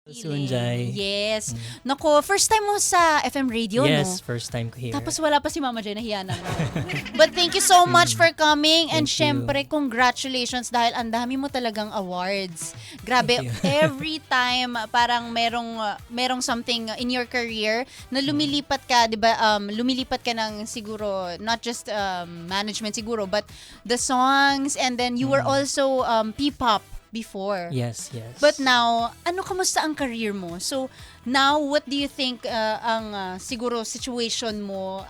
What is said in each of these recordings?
Soon, Jai. Yes. Nako, first time mo sa FM radio, Yes, no? first time ko here. Tapos wala pa si Mama Jai, nahiya na. But thank you so much for coming. And Thank you. syempre, congratulations dahil ang dami mo talagang awards. Grabe, Thank you. every time parang merong something in your career na lumilipat ka, 'di ba? Lumilipat ka ng siguro not just management siguro, but the songs, and then you were also P-pop before. Yes, yes. But now, kamusta ang career mo? So, now, what do you think ang siguro situation mo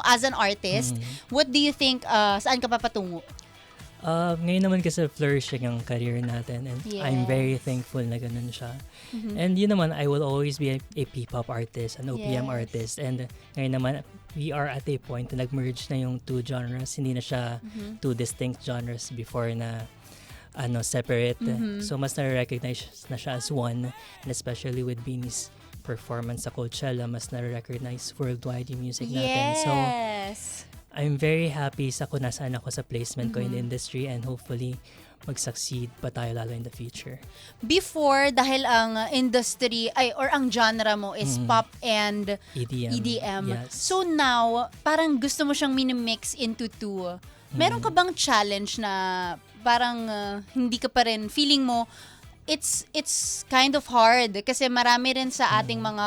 as an artist? What do you think, saan ka papatungo? Ngayon naman kasi flourishing ang career natin and I'm very thankful na ganun siya. And yun naman, I will always be a P-pop artist, an OPM artist. And ngayon naman, we are at a point na nag-merge na yung two genres. Hindi na siya two distinct genres before na separate. So mas na-recognize na siya as one, and especially with Beanie's performance sa Coachella, mas na-recognize worldwide yung music natin. So I'm very happy sa kung nasaan ako sa placement ko in the industry, and hopefully mag-succeed pa tayo lalo in the future. Before, dahil ang industry, or ang genre mo is pop and EDM. Yes. So now, parang gusto mo siyang minimix into two. Meron ka bang challenge na parang hindi ka pa rin, feeling mo, it's kind of hard kasi marami rin sa ating mga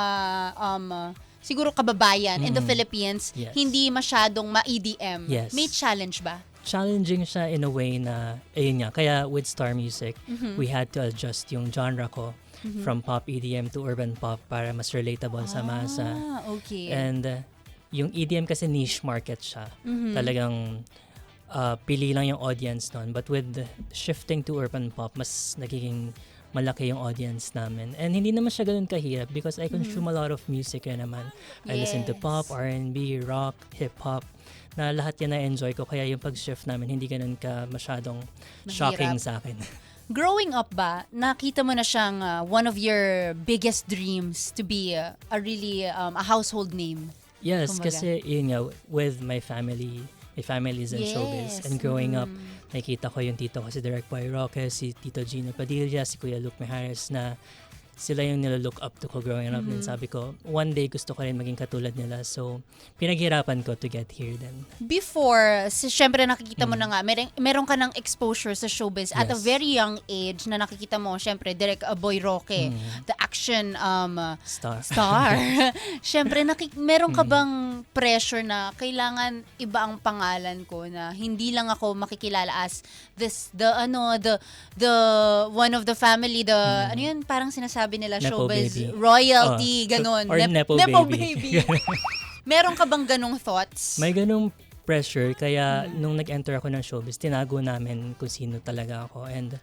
siguro kababayan in the Philippines, hindi masyadong ma-EDM. Yes. May challenge ba? Challenging siya in a way na, ayun nga, kaya with Star Music, we had to adjust yung genre ko from pop EDM to urban pop para mas relatable sa masa. Okay. And yung EDM kasi niche market siya. Talagang pili lang yung audience nun. But with shifting to urban pop, mas nagiging malaki yung audience namin. And hindi naman siya ganun kahirap because I consume a lot of music rin naman. I listen to pop, R&B, rock, hip-hop, na lahat yan na-enjoy ko. Kaya yung pag-shift namin, hindi ganun ka masyadong shocking sa akin. Growing up ba, nakita mo na siyang one of your biggest dreams to be a really a household name? Yes, Kumbaga. kasi yun nga, with my family is in showbiz. And growing up, nakikita ko yung tito ko si Direk Boy Roque, si Tito Gino Padilla, si Kuya Luke Mijares na sila yung nilalook up to ko growing up. And sabi ko, one day gusto ko rin maging katulad nila. So, pinaghirapan ko to get here then. Before, syempre nakikita mo na nga, meron ka ng exposure sa showbiz at a Yes. very young age na nakikita mo, syempre, Direk Boy Roque, the action Star. Syempre, meron ka bang pressure na kailangan iba ang pangalan ko, na hindi lang ako makikilala as the one of the family, ano yun, parang sinasabi nila Nepo showbiz baby. royalty, ganun. Or Nepo baby. Meron ka bang ganong thoughts? May ganung pressure, kaya nung nag-enter ako ng showbiz, tinago namin kung sino talaga ako. And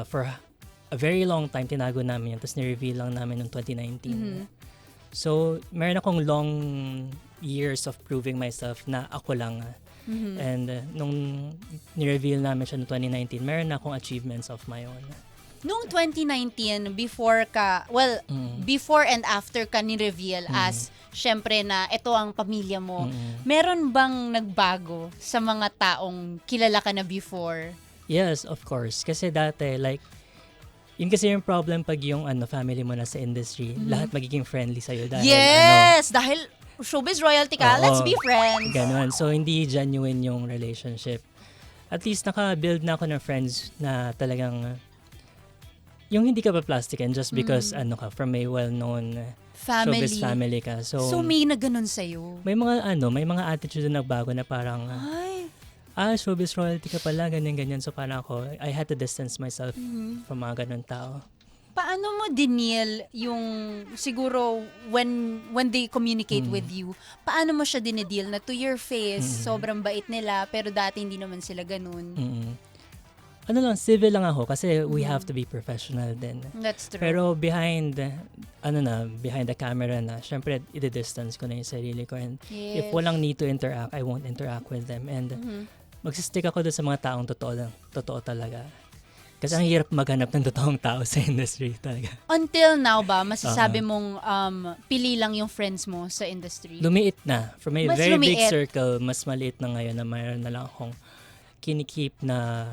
for a very long time, tinago namin yan. Tapos ni-reveal lang namin noong 2019. So, meron akong long years of proving myself na ako lang. And nung ni-reveal namin siya noong 2019, meron akong achievements of my own. Noong 2019, before and after ka ni-reveal as, syempre na ito ang pamilya mo, meron bang nagbago sa mga taong kilala ka na before? Yes, of course. Kasi dati, yun kasi yung problem pag yung family mo na sa industry, lahat magiging friendly sa'yo. Dahil, dahil showbiz royalty ka, let's be friends. Ganon. So, hindi genuine yung relationship. At least, naka-build na ako ng friends na talagang yung hindi ka pa plastican just because from a well-known showbiz family ka. So may na ganun sa'yo? May mga attitude na nagbago na parang showbiz royalty ka pala, ganyan. So parang ako, I had to distance myself from mga ganun tao. Paano mo dinil yung siguro when they communicate with you, paano mo siya dinidil na to your face, sobrang bait nila pero dati hindi naman sila ganun? Civil lang ako kasi we have to be professional din. That's true. Pero behind the camera na, syempre, i-distance ko na yung sarili ko. And if walang need to interact, I won't interact with them. And magsistick ako doon sa mga taong totoo talaga. Kasi ang hirap maghanap ng totoong tao sa industry talaga. Until now ba, masasabi mong pili lang yung friends mo sa industry? Lumiit na. From a Mas very big lumiit. circle, mas maliit na ngayon na mayroon na lang akong kinikip na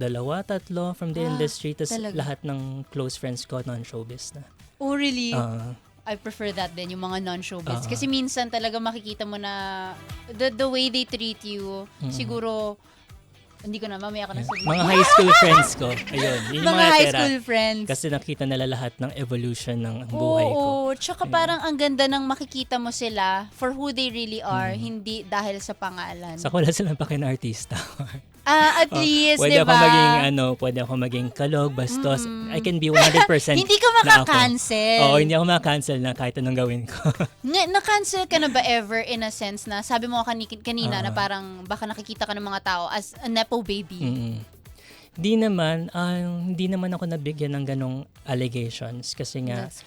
2-3 from the industry, tas talaga? lahat ng close friends ko non-showbiz na. Oh, really? Ah, I prefer that din, yung mga non-showbiz. Oo. Kasi minsan talaga makikita mo na the way they treat you, siguro, hindi ko na, mamaya ko na sabihin. mga high school friends ko. Ayun, yun yung Mga mga high tira. school friends. Kasi nakita nila lahat ng evolution ng buhay ko. Oo, tsaka parang ang ganda ng makikita mo sila for who they really are, hindi dahil sa pangalan. Sa ko lang silang pakin-artista. At least, Pwede di ako ba? maging pwede ako maging kalog, bastos. I can be 100% Hindi ka na ako. maka-cancel. Oo, hindi ako maka-cancel na kahit anong gawin ko. Na-cancel ka na ba ever in a sense na sabi mo kanina na parang baka nakikita ka ng mga tao as a nepo baby? Hindi naman ako nabigyan ng ganong allegations kasi nga That's-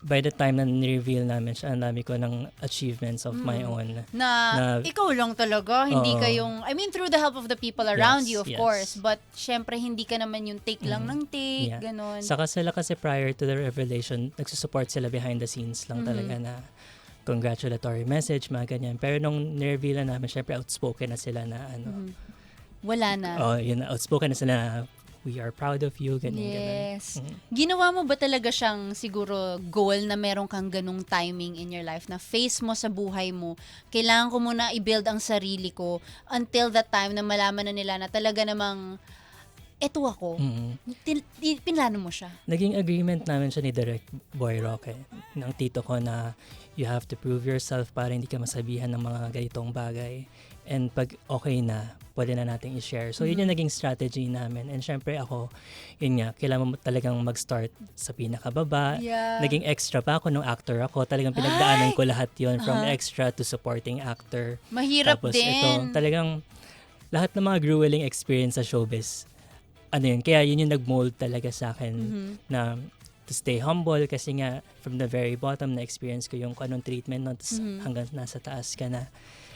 by the time na ni-reveal namin siya, ang dami ko ng achievements of my own. Na ikaw lang talaga, hindi Oo. kayong, I mean, through the help of the people around you, of Yes. course, but syempre, hindi ka naman yung take lang ng take, Yeah. ganon. Saka sila kasi prior to the revelation, nagsusupport sila behind the scenes lang talaga na congratulatory message, mga ganyan. Pero nung ni-reveal na namin, syempre outspoken na sila na Wala na. yun, outspoken na sila na we are proud of you, ganyan, Yes. ganun. Ginawa mo ba talaga siyang siguro goal na meron kang ganung timing in your life na face mo sa buhay mo, kailangan ko muna i-build ang sarili ko until that time na malaman na nila na talaga namang eto ako. Pinlano mo siya. Naging agreement namin siya ni Direk Boy Roque, ng tito ko na you have to prove yourself para hindi ka masabihan ng mga ganitong bagay. And pag okay na, pwede na nating i-share. So, yun yung naging strategy namin. And syempre ako, yun nga, kailangan mo talagang mag-start sa pinakababa. Yeah. Naging extra pa ako nung actor ako. Talagang pinagdaanan ko lahat yon from extra to supporting actor. Mahirap Tapos din. ito, talagang lahat ng mga grueling experience sa showbiz, kaya yun yung nag-mold talaga sa akin na to stay humble kasi nga from the very bottom na experience ko yung anong treatment nun, hanggang nasa taas ka na.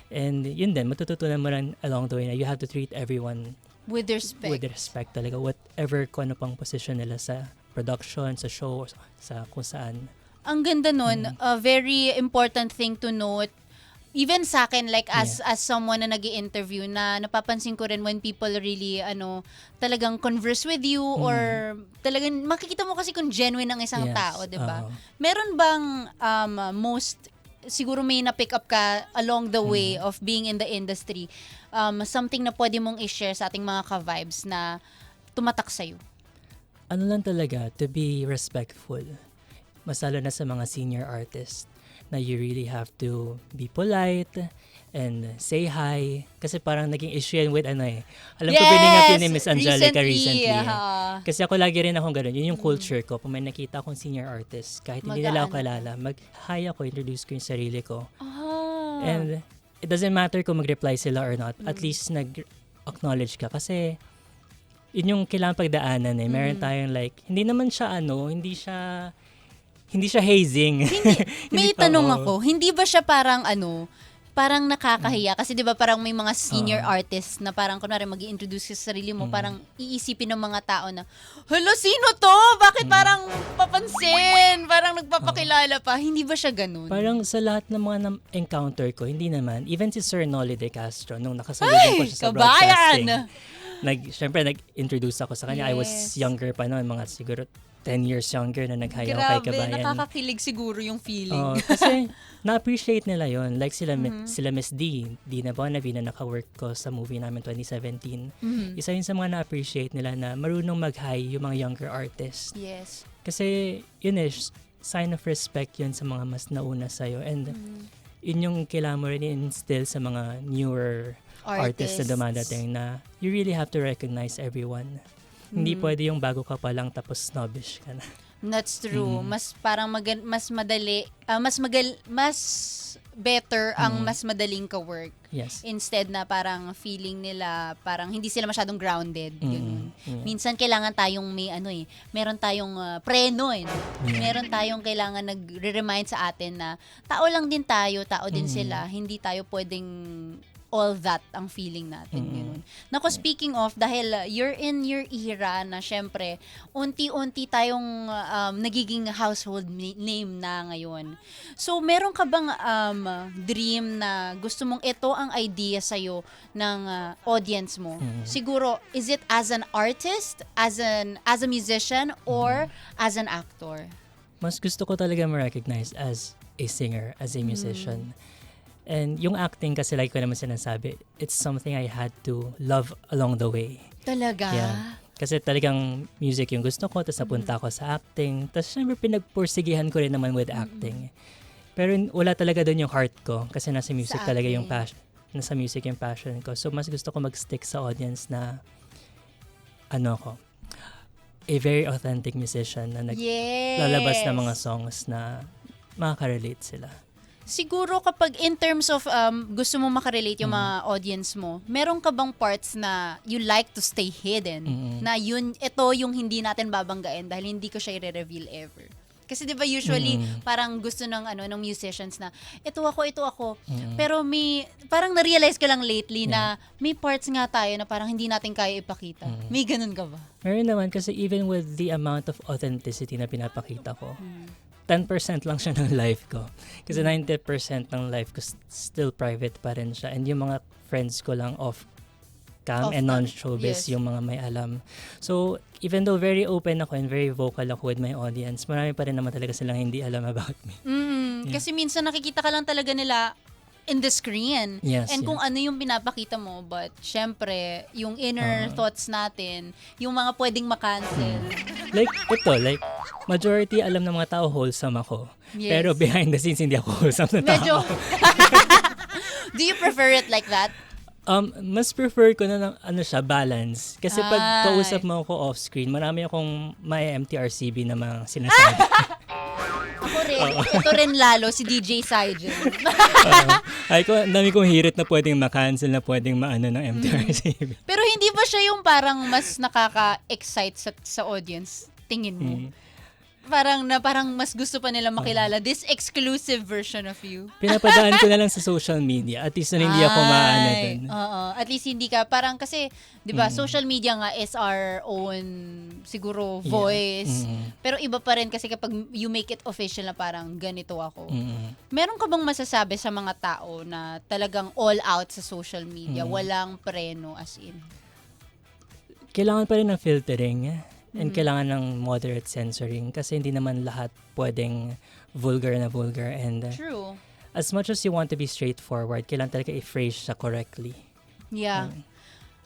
And yun din, matututunan mo rin along the way na you have to treat everyone With respect. with respect talaga. Whatever kung ano pang position nila sa production, sa show, sa kung saan. Ang ganda nun, a very important thing to note, even sa akin, like as someone na nag-i-interview, na napapansin ko rin when people really, talagang converse with you or talagang makikita mo kasi kung genuine ang isang Yes, tao, di ba? oo. Meron bang siguro may na-pick up ka along the way of being in the industry, something na pwede mong i-share sa ating mga ka-vibes na tumatak sa'yo? Ano lang talaga, to be respectful. Mas lalo na sa mga senior artists na you really have to be polite and say hi. Kasi parang naging issue yan with Alam ko bring up yun ni Miss Angelica recently. Kasi ako lagi rin akong ganun. Yun yung culture ko. Pag may nakita akong senior artist, kahit hindi nila ako kilala, mag-hi ako, introduce ko yung sarili ko. And it doesn't matter kung mag-reply sila or not. At least nag-acknowledge ka. Kasi yun yung kailangan pagdaanan eh. Meron tayong hindi naman siya hindi siya hazing. May tanong ako, hindi ba siya parang parang nakakahiya kasi 'di ba parang may mga senior artists na parang kunwari magi-introduce ka sa sarili mo, parang iisipin ng mga tao na, "Hala, sino 'to? Bakit parang papansin? Parang nagpapakilala pa." Hindi ba siya ganun? Parang sa lahat ng mga encounter ko, hindi naman. Even si Sir Noli De Castro, nung nakasalubong ko siya sa broadcasting. Siyempre, nag-introduce ako sa kanya. I was younger pa noon, mga siguro 10 years younger na nag-hi ako kay Kabayan. Grabe, nakakakilig siguro yung feeling. Kasi na-appreciate nila yon. Like sila Miss Dina Bonavi na naka-work ko sa movie namin 2017. Isa yun sa mga na-appreciate nila na marunong mag-hi yung mga younger artists. Yes. Kasi yun sign of respect yun sa mga mas nauna sa'yo. And yun yung kailangan mo rin instill sa mga newer artists na dumadating na you really have to recognize everyone. Hindi pwede yung bago ka pa lang tapos snobbish ka na. That's true. Mas parang mas madali, mas better ang mas madaling ka-work. Yes. Instead na parang feeling nila, parang hindi sila masyadong grounded. Ganun. Minsan kailangan tayong meron tayong preno Meron tayong kailangan nagre-remind sa atin na tao lang din tayo, tao din sila. Hindi tayo pwedeng all that ang feeling natin. Ganun. Nako, speaking of, dahil you're in your era na syempre, unti-unti tayong nagiging household name na ngayon. So, meron ka bang dream na gusto mong ito ang idea sa'yo ng audience mo? Siguro, is it as an artist, as a musician, or as an actor? Mas gusto ko talaga ma-recognize as a singer, as a musician. And yung acting kasi, like ko naman sinasabi, it's something I had to love along the way. Talaga? Yeah. Kasi talagang music yung gusto ko, tapos napunta ako sa acting. Tapos syempre pinagpursigihan ko rin naman with acting. Pero wala talaga doon yung heart ko kasi nasa music Sa talaga acting. yung passion. Nasa music yung passion ko. So mas gusto ko mag-stick sa audience na a very authentic musician na naglalabas ng mga songs na makaka-relate sila. Siguro kapag in terms of gusto mo makarelate yung mga audience mo, meron ka bang parts na you like to stay hidden? Na ito yung hindi natin babanggain dahil hindi ko siya i-reveal ever. Kasi 'di ba usually parang gusto ng ng musicians na ito ako. Pero parang na-realize ko lang lately na may parts nga tayo na parang hindi natin kaya ipakita. May ganun ka ba? Meron naman kasi even with the amount of authenticity na pinapakita ko, 10% lang siya ng life ko. Kasi 90% ng life ko still private pa rin siya. And yung mga friends ko lang off-cam and non-showbiz, yung mga may alam. So, even though very open ako and very vocal ako with my audience, marami pa rin naman talaga silang hindi alam about me. Kasi minsan nakikita ka lang talaga nila in the screen. Yes, And kung ano yung pinapakita mo, but syempre, yung inner thoughts natin, yung mga pwedeng makancel. Like majority alam ng mga tao wholesome ako. Yes. Pero behind the scenes, hindi ako wholesome na tao. Medyo, do you prefer it like that? Mas prefer ko na ng balance. Kasi pag kausap mo ako off-screen, marami akong may MTRCB na mga sinasabi. Ako rin. Ito rin lalo, si DJ Sygen. Ang dami kong hirit na pwedeng makancel, na pwedeng maano ng MTRCB. Pero hindi ba siya yung parang mas nakaka-excite sa audience? Tingin mo? Parang mas gusto pa nila makilala this exclusive version of you. Pinapadaan ko na lang sa social media. At least na hindi ako maano dun. Oo. At least hindi ka, parang kasi, di ba, social media nga is our own, siguro, voice. Pero iba pa rin kasi kapag you make it official na parang ganito ako. Meron ka bang masasabi sa mga tao na talagang all out sa social media, walang preno as in? Kailangan pa rin ng filtering. And kailangan ng moderate censoring kasi hindi naman lahat pwedeng vulgar. And True. as much as you want to be straightforward, kailangan talaga i-phrase siya correctly. Yeah.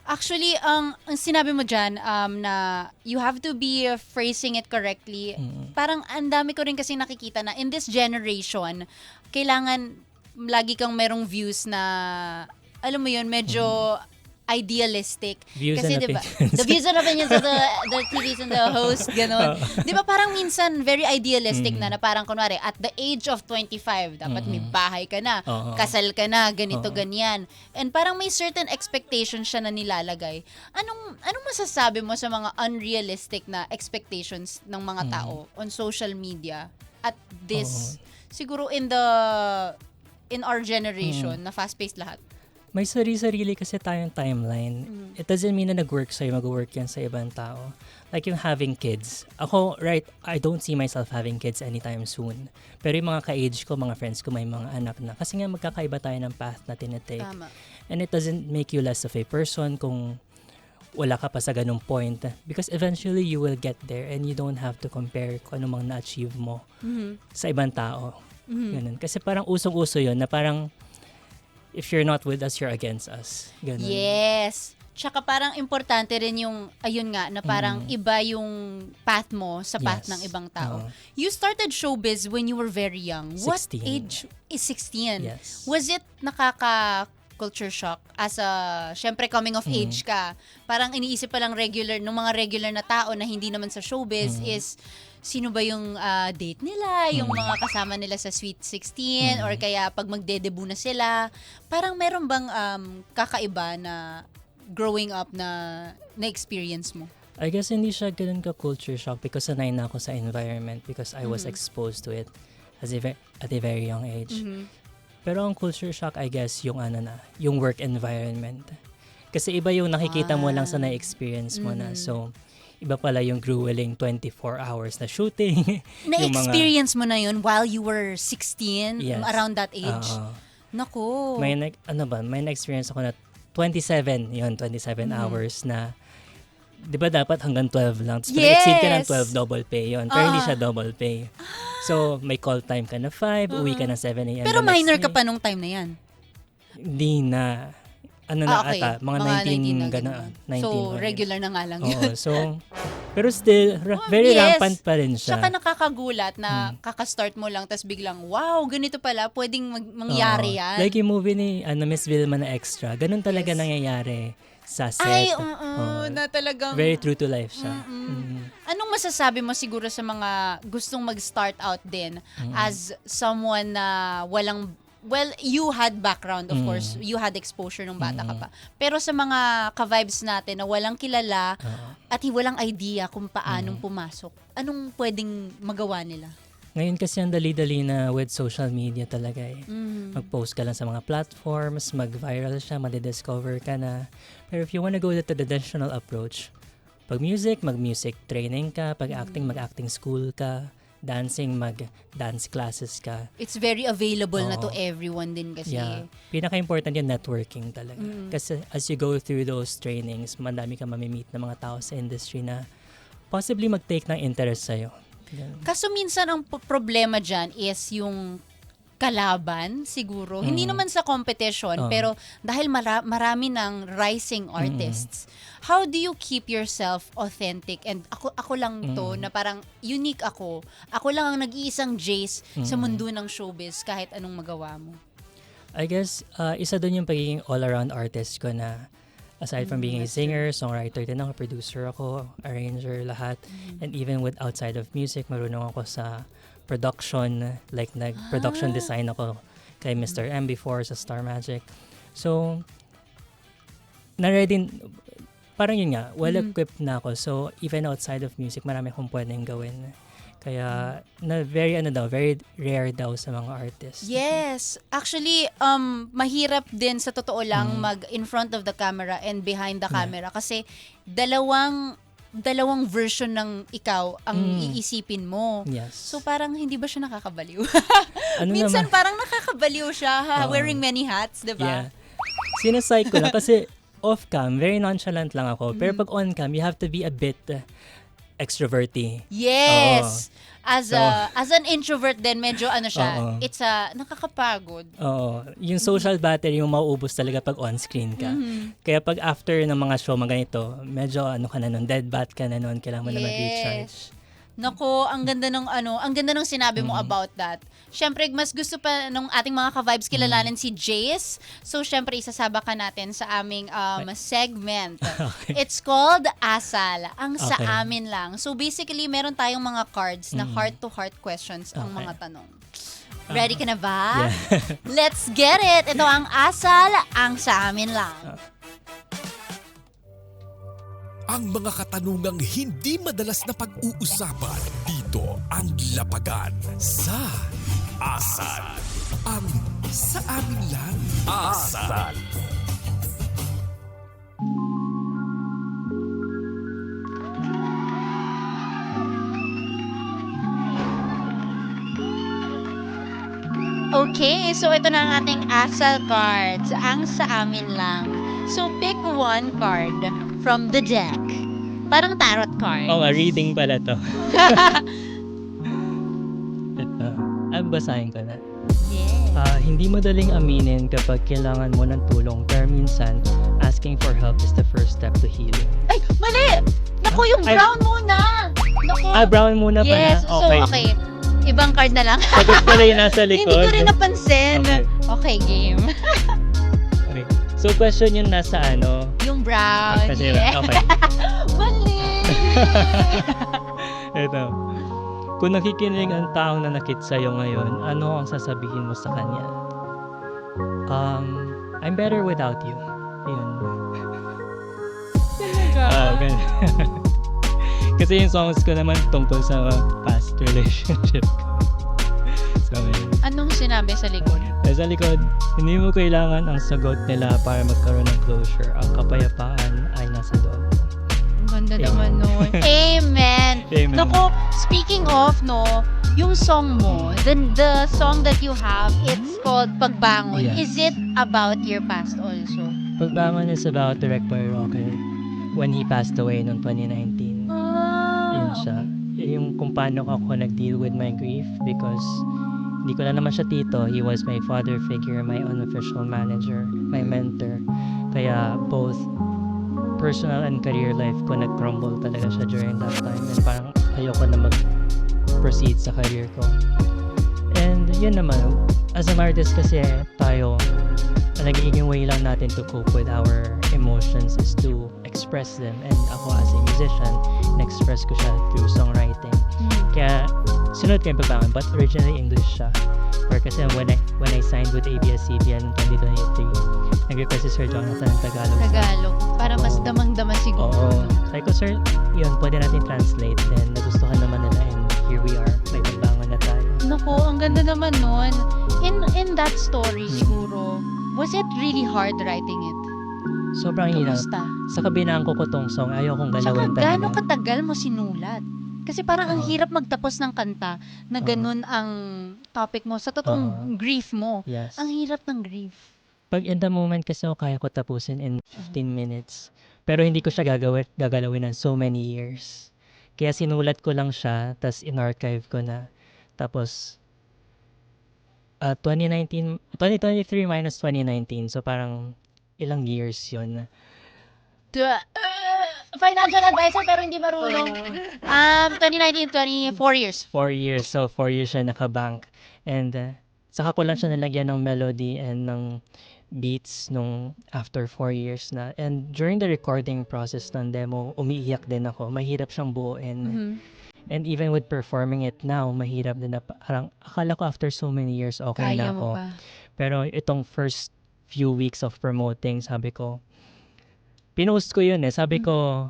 Actually, ang sinabi mo dyan, na you have to be phrasing it correctly. Parang ang dami ko rin kasi nakikita na in this generation, kailangan lagi kang merong views na, alam mo yun, medyo idealistic. Views kasi and diba, opinions. the views and opinions of the TVs and the host, gano'n. Di ba parang minsan very idealistic na parang kunwari, at the age of 25, dapat may bahay ka na, kasal ka na, ganito, ganyan. And parang may certain expectations siya na nilalagay. Anong masasabi mo sa mga unrealistic na expectations ng mga tao on social media at this, siguro in our generation, na fast-paced lahat? May sarili kasi tayong timeline. It doesn't mean na nag-work sa'yo, mag-work yan sa ibang tao. Like yung having kids. Ako, I don't see myself having kids anytime soon. Pero yung mga ka-age ko, mga friends ko, may mga anak na. Kasi nga magkakaiba tayo ng path na tinitake. Tama. And it doesn't make you less of a person kung wala ka pa sa ganung point. Because eventually, you will get there and you don't have to compare kung ano mang na-achieve mo sa ibang tao. Ganun. Kasi parang usong-uso yun na parang if you're not with us, you're against us. Ganun. Yes. Tsaka parang importante rin yung, ayun nga, na parang iba yung path mo sa path ng ibang tao. You started showbiz when you were very young. 16. What age is 16? Yes. Was it culture shock as a, syempre coming of age ka? Parang iniisip pa lang ng mga regular na tao na hindi naman sa showbiz is, sino ba yung date nila, yung mga kasama nila sa Sweet 16, or kaya pag magde-debut na sila. Parang meron bang kakaiba na growing up na experience mo? I guess hindi siya ganun ka-culture shock because sanay na ako sa environment because I was exposed to it at a very young age. Pero ang culture shock, I guess, yung yung work environment. Kasi iba yung nakikita mo lang sa na-experience mo na. So, iba pala yung grueling 24 hours na shooting. Na-experience mo na yun while you were 16, Yes. around that age? Naku. May na-experience ako na 27 hours na, di ba dapat hanggang 12 lang? Tapos exceed ka ng 12, double pay yun. Pero hindi siya double pay. So, may call time ka na 5, uwi ka na 7 a.m. Pero minor ka pa nung time na yan? Hindi na. Ata, mga 19 na gano'n. 19 So, pa rin. regular na nga lang Oo, yun. so, pero still, very rampant pa rin siya. Tsaka nakakagulat na kakastart mo lang tapos biglang, wow, ganito pala, pwedeng mangyari yan. Like yung movie ni Miss Vilma na Extra, ganun talaga nangyayari sa set. Ay, na talagang... Very true to life siya. Anong masasabi mo siguro sa mga gustong mag-start out din as someone na walang... Well, you had background, of course. You had exposure nung bata ka pa. Pero sa mga ka-vibes natin na walang kilala at walang idea kung paanong pumasok, anong pwedeng magawa nila? Ngayon kasi ang dali-dali na with social media talaga eh. Mag-post ka lang sa mga platforms, mag-viral siya, madidiscover ka na. Pero if you wanna go the traditional approach, pag music, mag-music training ka. Pag acting, mag-acting school ka. Dancing, mag-dance classes ka. It's very available na to everyone din kasi. Yeah. Pinaka-important yung networking talaga. Kasi as you go through those trainings, madami ka mamimit na mga tao sa industry na possibly mag-take ng interest sa'yo. Kaso minsan ang problema dyan is yung kalaban siguro. Hindi naman sa competition, pero dahil marami ng rising artists, how do you keep yourself authentic? And ako lang to, na parang unique ako. Ako lang ang nag-iisang Jace sa mundo ng showbiz kahit anong magawa mo. I guess, isa dun yung pagiging all-around artist ko na aside from being a singer, songwriter din ako, producer ako, arranger, lahat. And even with outside of music, marunong ako sa production, like nag-production design ako kay Mr. M before sa Star Magic. So, na-ready, parang yun nga, well-equipped na ako. So, even outside of music, marami akong pwedeng gawin. Kaya, very rare daw sa mga artists. Yes. Actually, mahirap din sa totoo lang mag in front of the camera and behind the camera kasi dalawang version ng ikaw ang iisipin mo. Yes. So parang hindi ba siya nakakabaliw? naman? Minsan parang nakakabaliw siya, wearing many hats, 'di ba? Yeah. Sinasay ko lang kasi off-cam, very nonchalant lang ako. Pero pag on-cam, you have to be a bit extroverty. Yes. As an introvert din, medyo siya, it's nakakapagod. Oo. Yung social battery yung mauubos talaga pag on-screen ka. Kaya pag after ng mga show mga ganito, medyo ka na nun, dead bat ka na nun, kailangan mo na mag-recharge. Nako, ang ganda ng sinabi mo about that. Syempre, mas gusto pa nung ating mga ka-vibes kilalanin si Jace. So, syempre, isasaba ka natin sa aming segment. Okay. It's called Asal. Ang sa amin lang. So, basically, meron tayong mga cards na heart-to-heart questions ang mga tanong. Ready ka na ba? Yeah. Let's get it! Ito ang Asal, ang sa amin lang. Ang mga katanungang hindi madalas na pag-uusapan dito ang lapagan sa Asal. Ang sa amin lang. Asal. Okay, so ito na ang ating Asal cards. Ang sa amin lang. So, pick one card from the deck. Parang tarot card. Oo nga, reading pala to. Ito. Basahin ko na. Yeah. Hindi madaling aminin kapag kailangan mo ng tulong, pero minsan, asking for help is the first step to healing. Ay, mali! Naku, yung brown muna! Naku. Brown muna pala. Yes, so okay. Ibang card na lang. Sagot pala yung nasa likod. Hindi ko rin napansin. Okay. Okay, game. Okay. So, question yung nasa Yung brown. Kasi, Yeah. okay. Mali! Ito. Kung nakikinig ang taong nanakit sa'yo ngayon, ano ang sasabihin mo sa kanya? I'm better without you. Yun. Ganun. Kasi yung songs ko naman tungkol sa past relationship. So, yun. Ano Anong sinabi sa likod? Sa likod, hindi mo kailangan ang sagot nila para magkaroon ng closure. Ang kapayapaan ay nasa loob. Ang ganda Amen. naman nun. Amen! Amen. Naku, speaking of, no, yung song mo, the song that you have, it's called Pagbangon. Yes. Is it about your past also? Pagbangon is about Direct Boy Rocker when he passed away noong 2019. Yun siya. Yung kung paano ako nag-deal with my grief because hindi ko lang naman siya tito. He was my father figure, my unofficial manager, my mentor. Kaya both personal and career life ko nag-crumble talaga siya during that time. And parang ayoko na mag-proceed sa career ko. And yun naman, as an artist kasi tayo, ang nagiging way lang natin to cope with our emotions is to express them. And ako as a musician, na-express ko siya through songwriting. Kaya sunod ko yung Pagbangon, but originally English siya. Or kasi when I signed with ABS-CBN in 2023, nag-request si Sir Jonathan ng Tagalog. Tagalog. Para mas Oo. damang-dama siguro. Oo. Sabi ko, Sir, yun, pwede natin translate. Then nagustuhan naman nila and here we are. May Pagbangon na tayo. Naku, ang ganda naman nun. In that story siguro, was it really hard writing it? Sobrang hirap. Kumusta? Sa kabinaan ko tong song, ayaw kong Tsaka galawin gaano katagal mo sinulat? Kasi parang ang Oo. hirap magtapos ng kanta na ganun ang topic mo. Sa totoong grief mo. Yes. Ang hirap ng grief. Pag in the moment kasi ako kaya ko tapusin in 15 minutes. Pero hindi ko siya gagalawin ng so many years. Kaya sinulat ko lang siya, tas in-archive ko na. Tapos, 2023 minus 2019. So parang ilang years yun. Financial advisor pero hindi marunong. 2019, 4 years. 4 years. So 4 years siya nakabank. And saka ko lang siya nalagyan ng melody and ng beats nung after 4 years na. And during the recording process ng demo, umiiyak din ako. Mahirap siyang buuin. And even with performing it now, mahirap din na parang akala ko after so many years okay Kaya na mo ako. pa. Pero itong first few weeks of promoting, sabi ko, pinost ko yun eh. Sabi ko,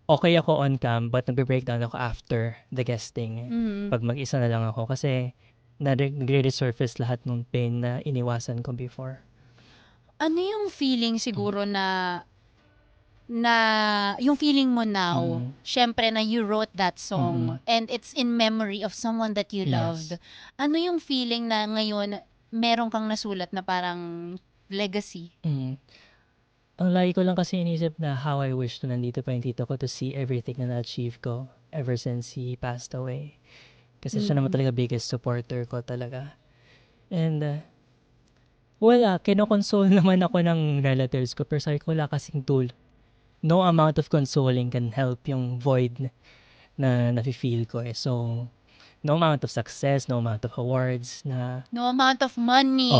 okay ako on cam, but nagbe-breakdown ako after the guesting. Pag mag-isa na lang ako. Kasi nagre-resurface lahat ng pain na iniwasan ko before. Ano yung feeling siguro na yung feeling mo now, syempre na you wrote that song and it's in memory of someone that you Yes. loved. Ano yung feeling na ngayon meron kang nasulat na parang legacy? Ang lagi ko lang kasi inisip na how I wish na nandito pa yung tito ko to see everything na na-achieve ko ever since he passed away. Kasi siya naman talaga biggest supporter ko talaga. And wala, kinokonsole naman ako ng relatives ko pero sabi ko wala kasing tool. No amount of consoling can help yung void na nafe-feel ko eh. So, no amount of success, no amount of awards na No amount of money,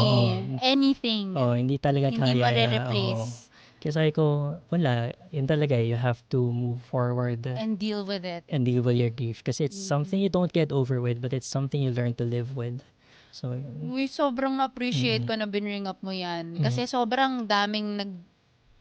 anything. hindi talaga Hindi kaya. mare-replace. Kaya sabi ko, wala, yun talaga, you have to move forward And deal with it. and deal with your grief. Kasi it's something you don't get over with, but it's something you learn to live with. So, Uy, sobrang appreciate ko na binring up mo yan. Kasi sobrang daming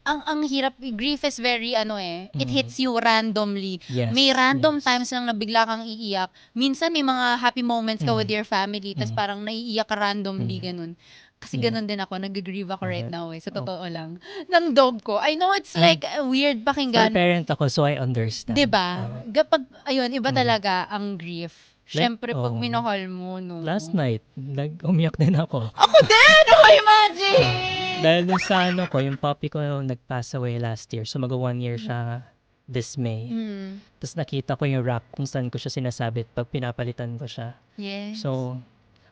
ang hirap, grief is very it hits you randomly. yes. May random yes. times lang na bigla kang iiyak. Minsan may mga happy moments ka with your family, tas parang naiiyak ka randomly, ganun. Kasi ganun din ako, nag-grieve ako right now sa totoo lang. Ng dog ko. I know it's like weird For pakinggan. parent ako, so I understand. Diba? Kapag, iba talaga ang grief. Siyempre, pag minahal mo, no. Last night, umiyak din ako. Ako din! Oh, imagine! Dahil dun sa yung puppy ko nag-pass away last year. So mag 1 year siya this May. Tapos nakita ko yung wrap kung saan ko siya sinasabit pag pinapalitan ko siya. Yes. So,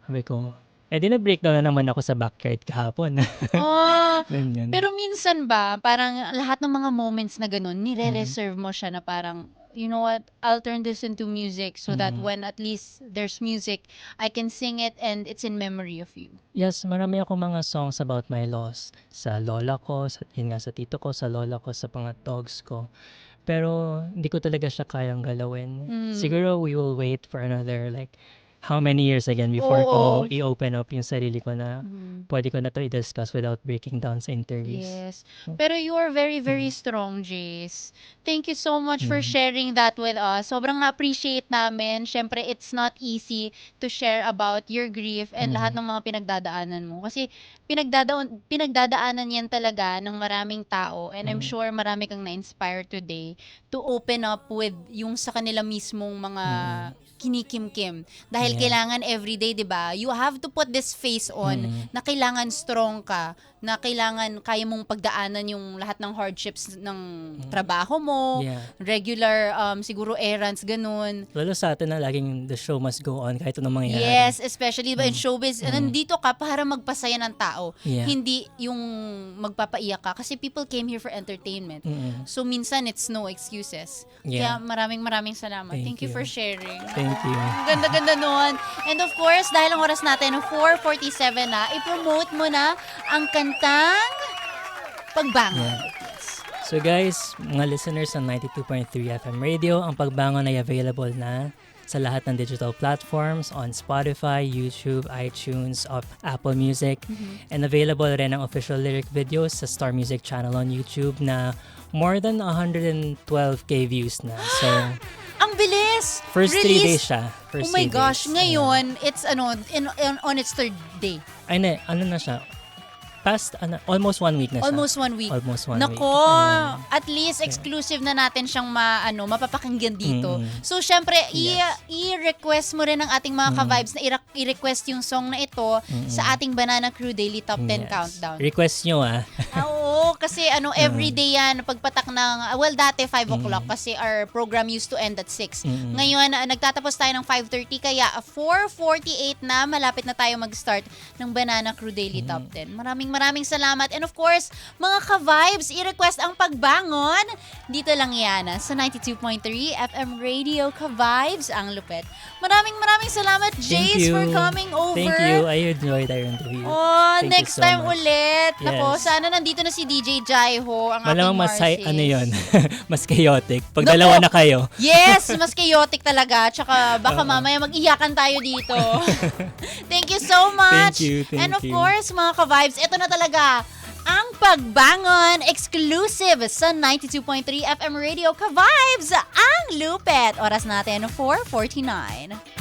sabi ko, di na-breakdown na naman ako sa backyard kahapon. Oh, Ganyan. pero minsan ba, parang lahat ng mga moments na ganun, nire-reserve mo siya na parang, you know what, I'll turn this into music so that when at least there's music, I can sing it and it's in memory of you. Yes, marami akong mga songs about my loss. Sa lola ko, yun nga sa tito ko, sa lola ko, sa mga dogs ko. Pero hindi ko talaga siya kayang galawin. Siguro we will wait for another how many years again before Oo. ko i-open up yung sarili ko na pwede ko na to i-discuss without breaking down sa interviews. Yes. Pero you are very, very strong, Jace. Thank you so much for sharing that with us. Sobrang appreciate namin. Siyempre, it's not easy to share about your grief and lahat ng mga pinagdadaanan mo. Kasi pinagdadaanan yan talaga ng maraming tao. And I'm sure marami kang na-inspire today to open up with yung sa kanila mismong mga kinikimkim. Dahil kailangan everyday, di ba? You have to put this face on na kailangan strong ka, na kailangan kaya mong pagdaanan yung lahat ng hardships ng trabaho mo, regular, siguro errands, ganun. Lalo sa atin na laging the show must go on kahit anong mangyari. Yes, especially in showbiz. Nandito ka para magpasaya ng tao. Hindi yung magpapaiyak ka. Kasi people came here for entertainment. So, minsan, it's no excuses. Kaya maraming salamat. Thank you for sharing. Thank you. Ang ganda-ganda nun. And of course, dahil ang oras natin, 4:47 na, i-promote mo na ang kantang Pagbangon. So guys, mga listeners ng 92.3 FM Radio, ang Pagbangon ay available na sa lahat ng digital platforms on Spotify, YouTube, iTunes, Apple Music, and available rin ang official lyric videos sa Star Music channel on YouTube na more than 112k views na. So, Ang bilis! first 3 days siya. Oh my gosh, ngayon, it's on its third day. Ay, ano na siya? Past, almost 1 week na siya. Almost 1 week. Almost 1 Nako, week. at least exclusive na natin siyang mapapakinggan dito. So, syempre, i-request mo rin ang ating mga ka-vibes na i-request yung song na ito sa ating Banana Crew Daily Top 10 Countdown. Request nyo Oo, kasi everyday yan, pagpatak ng, dati 5 o'clock kasi our program used to end at 6. Ngayon, nagtatapos tayo ng 5:30, kaya 4:48 na, malapit na tayo mag-start ng Banana Crew Daily Top 10. Maraming salamat. And of course, mga ka-vibes, i-request ang Pagbangon. Dito lang yan sa 92.3 FM Radio. Ka-vibes, ang lupet. Maraming salamat, Jace, for coming over. Thank you. I enjoyed our interview. Thank next you so time much. ulit. Yes. Nako, sana nandito na si DJ Jaiho, ang Malamang ating mas, Marcis. yun, mas chaotic. Pag dalawa na kayo. Yes, mas chaotic talaga. Tsaka baka mamaya mag-iyakan tayo dito. Thank you so much. Thank you. And of course, mga ka-vibes, ito na talaga ang Pagbangon exclusive sa 92.3 FM Radio. Ka-vibes, ang lupet. Oras natin, 4:49.